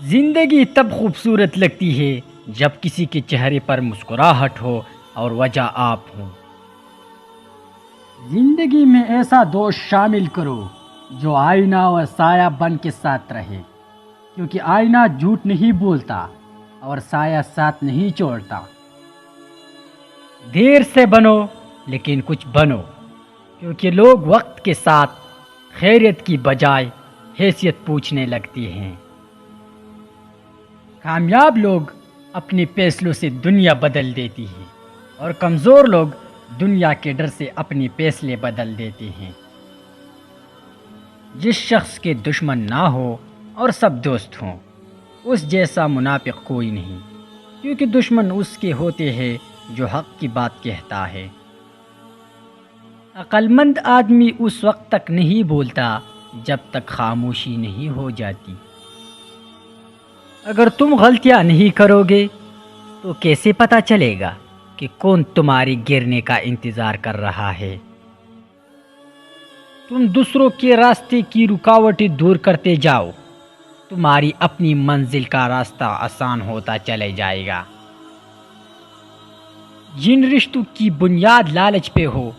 زندگی تب خوبصورت لگتی ہے جب کسی کے چہرے پر مسکراہٹ ہو اور وجہ آپ ہوں۔ زندگی میں ایسا دوست شامل کرو جو آئینہ اور سایہ بن کے ساتھ رہے، کیونکہ آئینہ جھوٹ نہیں بولتا اور سایہ ساتھ نہیں چھوڑتا۔ دیر سے بنو لیکن کچھ بنو، کیونکہ لوگ وقت کے ساتھ خیریت کی بجائے حیثیت پوچھنے لگتی ہیں۔ کامیاب لوگ اپنے فیصلوں سے دنیا بدل دیتی ہیں اور کمزور لوگ دنیا کے ڈر سے اپنے فیصلے بدل دیتے ہیں۔ جس شخص کے دشمن نہ ہو اور سب دوست ہوں، اس جیسا منافق کوئی نہیں، کیونکہ دشمن اس کے ہوتے ہیں جو حق کی بات کہتا ہے۔ عقل مند آدمی اس وقت تک نہیں بولتا جب تک خاموشی نہیں ہو جاتی۔ اگر تم غلطیاں نہیں کرو گے تو کیسے پتہ چلے گا کہ کون تمہاری گرنے کا انتظار کر رہا ہے؟ تم دوسروں کے راستے کی رکاوٹیں دور کرتے جاؤ، تمہاری اپنی منزل کا راستہ آسان ہوتا چلے جائے گا۔ جن رشتوں کی بنیاد لالچ پہ ہو،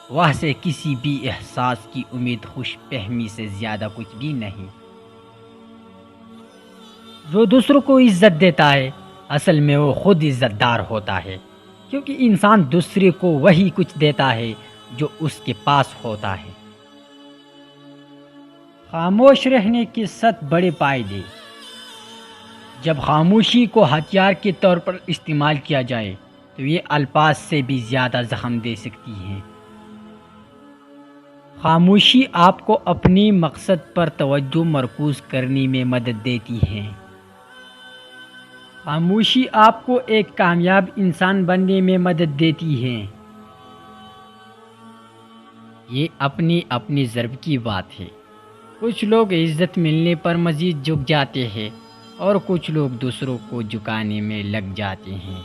وہ سے کسی بھی احساس کی امید خوش فہمی سے زیادہ کچھ بھی نہیں۔ جو دوسروں کو عزت دیتا ہے اصل میں وہ خود عزت دار ہوتا ہے، کیونکہ انسان دوسرے کو وہی کچھ دیتا ہے جو اس کے پاس ہوتا ہے۔ خاموش رہنے کے 7 بڑے فائدے۔ جب خاموشی کو ہتھیار کے طور پر استعمال کیا جائے تو یہ الفاظ سے بھی زیادہ زخم دے سکتی ہے۔ خاموشی آپ کو اپنے مقصد پر توجہ مرکوز کرنے میں مدد دیتی ہے۔ خاموشی آپ کو ایک کامیاب انسان بننے میں مدد دیتی ہے۔ یہ اپنی ضرب کی بات ہے۔ کچھ لوگ عزت ملنے پر مزید جھک جاتے ہیں اور کچھ لوگ دوسروں کو جھکانے میں لگ جاتے ہیں۔